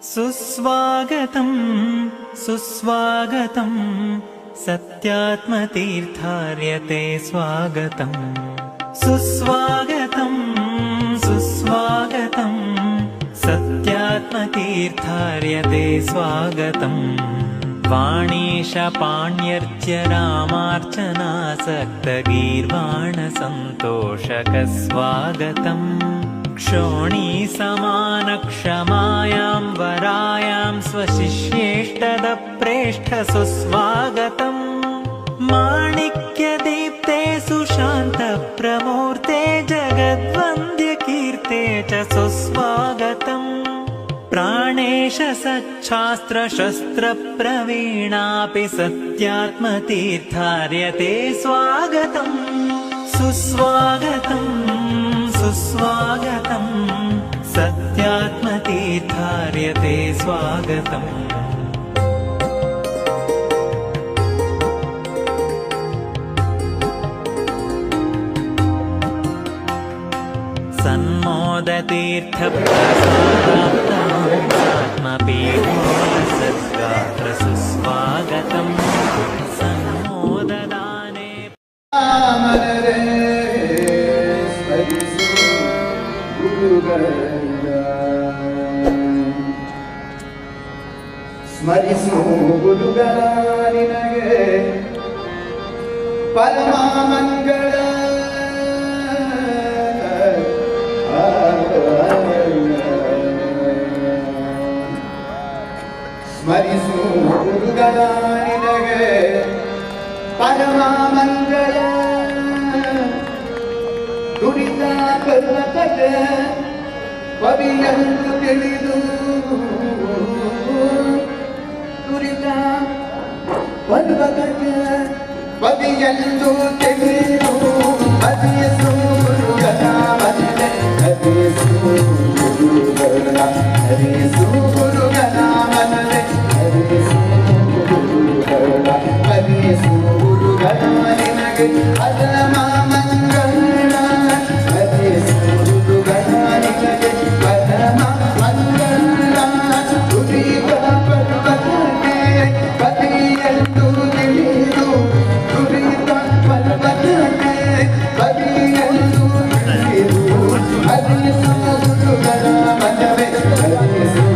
ಸುಸ್ವಾಗತಂ ಸುಸ್ವಾಗತಂ ಸತ್ಯಾತ್ಮತೀರ್ಥಾರ್ಯತೆ ಸ್ವಾಗತಂ ಸುಸ್ವಾಗತಂ ಸುಸ್ವಾಗತಂ ಸತ್ಯಾತ್ಮತೀರ್ಥಾರ್ಯತೆ ಸ್ವಾಗತಂ ವಾಣೀಶ ಪಾಣ್ಯರ್ಚ್ಯ ರಾಮಾರ್ಚನಾಸಕ್ತಗೀರ್ವಾಣ ಸಂತೋಷಕ ಸ್ವಾಗತಂ क्षोणी समान क्षमायां वरायां स्वशिष्येष्टदप्रेष्ठ सुस्वागतम् माणिक्यदीप्ते सुशान्त प्रमूर्ते जगद्वन्द्यकीर्ते च सुस्वागतम् प्राणेश सच्छास्त्र शस्त्र प्रवीणापि सत्यात्मतीर्थार्यते स्वागतम् सुस्वागतम् सुस्वागतम् सत्यात्मतीर्थार्यते स्वागतम् सन्मोदतीर्थप्रसादात्मपीठोत्सद्गात्र सुस्वागतम् सन्मोददाने ಸ್ಮರಿಸು ಗುರುಗಾನಿನಗೆ ಪರಮ ಮಂಗಳ ಸ್ಮರಿಸು ಗುರುಗಾನಿನಗೆ ಪರಮ ಮಂಗಳ ದುರಿತ ಪರ್ವತದ ಪವಿಯಂದು ತಿಳಿದು ದುರಿತ ಪರ್ವತದ ಪವಿಯಂದು ತಿಳಿದು ಹರಿಸು ಗುರುಗಳ ಮನದೆ ಹರಿಸು ಗುರುಗಳ ಹರಿಸು ಗುರುಗಳ ಮನದೆ ಹರಿಸು ಗುರುಗಳ ಹರಿಸು ಗುರುಗಳ ನಿನಗೆ ಅದಮ ಮಂಗಳ ಹರಿಸು ಗುರುಗಳ ನಿನಗೆ ಪರಮ ಮಂಗಳ ದುರಿತ ಪರ್ವತಕ್ಕೆ ಪತಿಯಂದು ತಿಳಿದು ದುರಿತ ಪರ್ವತಕ್ಕೆ ಪತಿಯಂದು ತಿಳಿದು ಹರಿಸು ಗುರುಗಳ ಮನವೇ ಹರಿಸು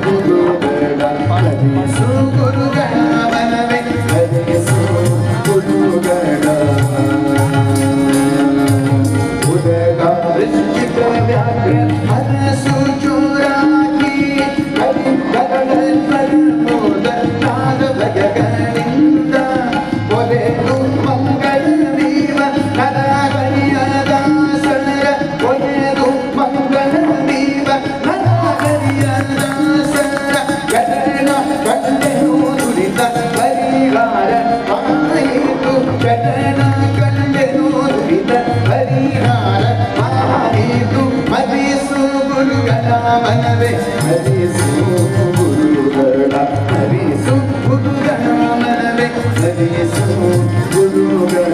ಗುರುಗಳ ಹರಿಸು ಗುರುಗಳ ಮನವೇ ಹರಿಸು ಗುರುಗಳ ಉದಗ ವೃಶ್ಚಿಕ ವ್ಯಾಘ್ರ ಹರಸು ಚೂರಾಗಿ ಹರಿಗರಳಲ್ಪರ್ಮೋದನಾದ ಭಯಗಳಿಂದ ಒಲೆದು ಮಂಗಳ ದೀವ ನರಹರಿಯ ದಾಸರ ಒಲೆದು ಮಂಗಳ ದೀವ ನರಹರಿಯ ದಾಸರ ಗಡಣ ಕಂಡೆನು ದುರಿತ ಪರಿಹಾರ ಮಾಯಿತು ಗಡಣ ಕಂಡೆನು ದುರಿತ ಪರಿಹಾರ ಮಾಯಿತು ಹರಿಸು ಗುರುಗಳ ಮನವೇ ಹರಿಸು ಗುರುಗಳ ಹರಿಸು ಗುರುಗಳ ಮನವೇ ಹರಿಸು ಗುರುಗಳ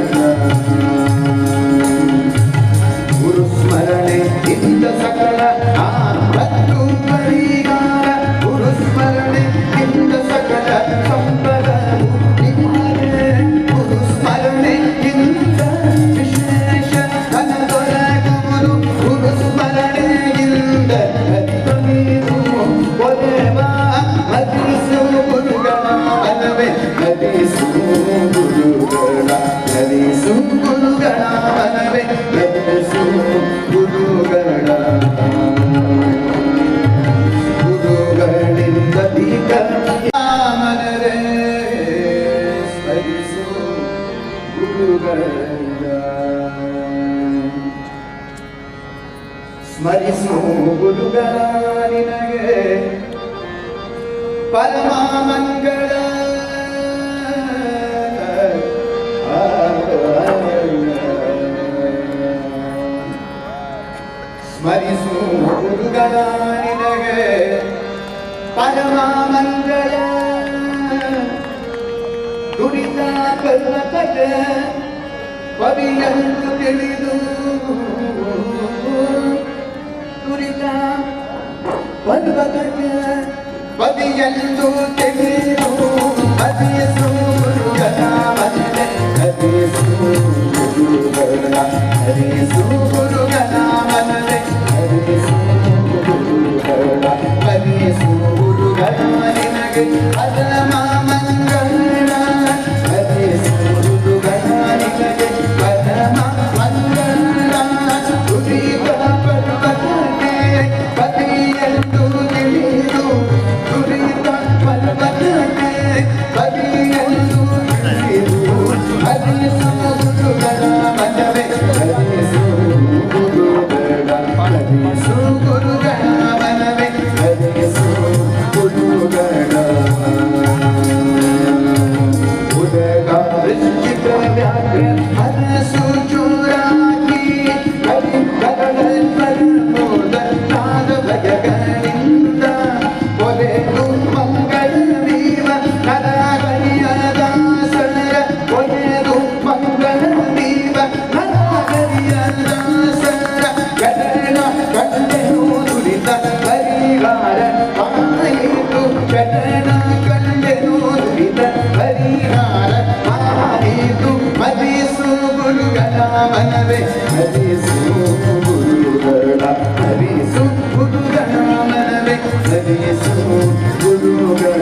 ಗುರು ಸ್ಮರಣೆ ಇಂದ ಸಕಲ ಆಪತ್ತು ಪರಿಹಾರ ಗುರು ಸ್ಮರಣೆ ಇಂದ ಸಕಲ ಸಂಪದ ಗುರು ಸ್ಮರಣೆ ಇಂದ ವಿಶೇಷ ಧನದೊರಗುವರು ಗುರು ಸ್ಮರಣೆಯಿಂದ ಹರಿಸು ಗುರುಗಳ ಮನವೇ ಹರಿಸು ಗುರುಗಳ ಹರಿಸು ಗುರುಗಳ ಮನವೇ ಹರಿಸು ಗುರುಗಳ ಗುರುಗಳಿಂದ ದೀಕ ಮನರೇ ಸ್ಮರಿಸು ಗುರುಗಳ ಸ್ಮರಿಸು ಗುರುಗಳ ನಿನಗೆ ಪರಮ ಮಂಗಳ ಸ್ಮರಿಸು ಗುರುಗಳ ನಿನಗೆ ಪರಮ ಮಂಗಳ ದುರಿತ ಪರ್ವತದ ಪವಿಯಂದು ತಿಳಿದು ದುರಿತ ಪರ್ವತಕ್ಕೆ ಪದಿಯೆಂದು ತಿಳಿದು ಹರಿಸು ಗುರುಗಳ ಮನೆ ಹರಿಸು ಗುರುಗಳ ಹರಿಸು ಗುರುಗಳ ಮನೆ ಹರಿಸು ಗುರುಗಳ ಹರಿಸು ಗುರುಗಳ ನಿನಗೆ ಪರಮ ಮಂಗಳ ಹರಿಸು ಗುರುಗಳ ನಿನಗೆ ಪರಮ ಮಂಗಳ ದುರಿತ ಪರ್ವತಕ್ಕೆ ಪದಿಯೆಂದು ತಿಳಿದು ದುರಿತ ಪರ್ವತಕ್ಕೆ ಪದಿಯೆಂದು ತಿಳಿದು ಹರಿಸು ಗುರುಗಳ ಮನವೇ ಹರಿಸು ಗುರುಗಳ ಹರಿಸು ಗುರುಗಳ ಮನವೇ ಹರಿಸು ಗುರುಗಳ ಉದಗ ವೃಶ್ಚಿಕ ವ್ಯಾಘ್ರ ಹರಸು ಚೂರಾಗಿ ಹರಿ ಕರಳಲ್ಪರ್ಮೋದ ನಾದ ಭಯಗಳಿಂದ ಒಲೆದು ಮಂಗಳ ದೀವ ನರಹರಿಯ ದಾಸರ ಒಲೆದು ಮಂಗಳ ದೀವ ನರಹರಿಯ ದಾಸರ ಕರಣ ಕಂಡೆನು ದುರಿತ ಪರಿಹಾರ ಆಯಿತು ಕರಣ ಕಂಡೆನು ದುರಿತ ಪರಿಹಾರ ಆಯಿತು ಹರಿಸು ಗುರುಗಳ ಮನವೇ ಹರಿಸು ಗುರುಗಳ ಹರಿಸು ಗುರುಗಳ ಮನವೇ ಹರಿಸು ಗುರುಗಳ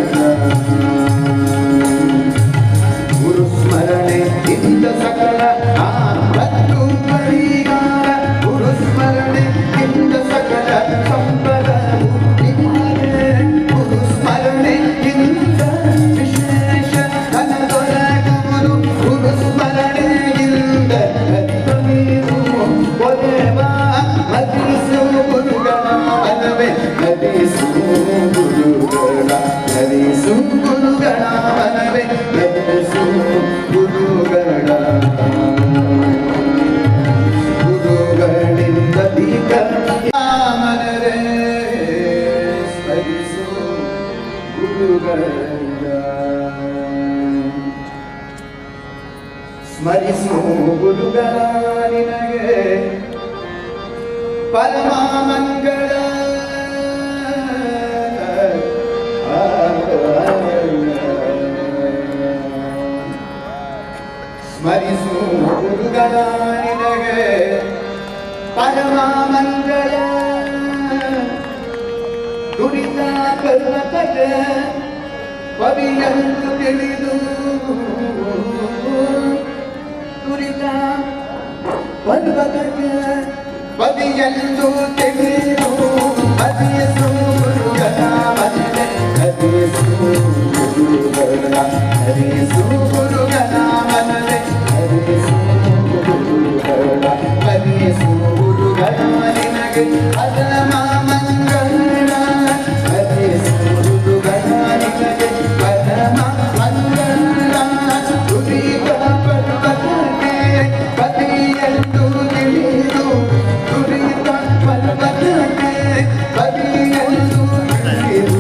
ಗುರು ಸ್ಮರಣೆ ಇಂದ ಸಕಲ ಆಪತ್ತು ಪರಿಹಾರ ಗುರು ಸ್ಮರಣೆ ಇಂದ ಸಕಲ ಸಂಪದ ಗುರು ಸ್ಮರಣೆ ಇಂದ ವಿಶೇಷ ಧನ ದೊರಕುವುದು ಗುರು ಸ್ಮರಣೆಯಿಂದ ಹರಿದು ಒಲೆವ ಹರಿಸು ಗುರುಗಳ ಮನವೇ ಹರಿಸು ಗುರುಗಳ ಹರಿಸು ಗುರುಗಳ ಮನವೇ ಹರಿಸು ಗುರುಗಳ ಗುರುಗಳಿಂದ ದೀಕ ಮನರೇ ಸ್ಮರಿಸು ಗುರುಗಳ ಸ್ಮರಿಸು ಗುರುಗಳ ನಿನಗೆ ಪರಮ ಮಂಗಳ ಸ್ಮರಿಸು ಗುರುಗಳ ನಿನಗೆ ಪರಮ ಮಂಗಳ ದುರಿತ ಪರ್ವತಕ್ಕೆ ಪವಿಯಂದು ತಿಳಿದು ದುರಿತ ಪರ್ವತಕ್ಕೆ ಪವಿಯಂದು ತಿಳಿದು ಹರಿಸು ಗುರುಗಳ ಮನೆ ಹರಿಸು ಗುರುಗಳ ಹರಿಸು ಗುರುಗಳ ಮನವೇ ಹರಿಸು ಗುರುಗಳ ಹರಿಸು ಗುರುಗಳ ನಿನಗೆ ಪರಮ ಮಂಗಳ ಹರಿಸು ಗುರುಗಳ ನಿನಗೆ ಪರಮ ಮಂಗಳ ದುರಿತ ಪರ್ವತಕ್ಕೆ ಪದಿಯೆಂದು ತಿಳಿದು ದುರಿತ ಪರ್ವತಕ್ಕೆ ಪದಿಯೆಂದು ತಿಳಿದು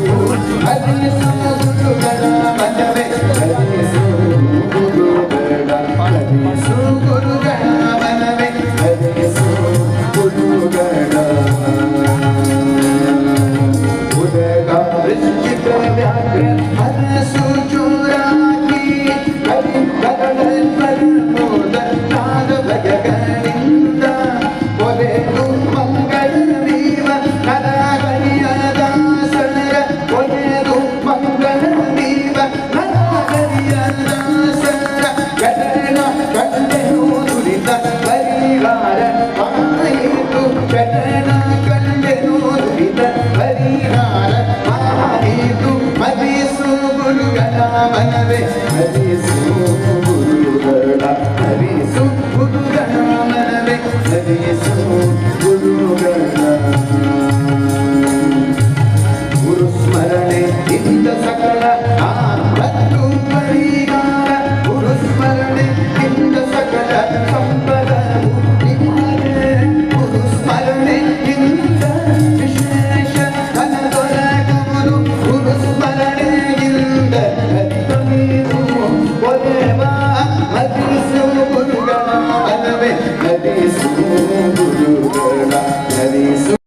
ಹರಿಸು ಗುರುಗಳ ಮನವೇ ಹರಿಸು ಗುರುಗಳ ಹರಿಸು ಗುರುಗಳ ಮನವೇ ಹರಿಸು ಗುರುಗಳ ಉದಗ ವೃಶ್ಚಿಕ ವ್ಯಾಘ್ರ ಹರಸು ಚೂರಾಗಿ ಹರಿ ಕರಳಲ್ಪರ್ಮೋದ ನಾದ ಭಯಗಳಿಂದ ಒಲೆದು ಮಂಗಳ ದೀವ ನರಹರಿಯ ದಾಸರ ಒಲೆದು ಮಂಗಳ ದೀವ ನರಹರಿಯ ದಾಸರ ಕರಣ ಕಂಡೆನು ದುರಿತ ಪರಿಹಾರ ಆಯಿತು ಕರಣ ಕಂಡೆನು ದುರಿತ ಪರಿಹಾರ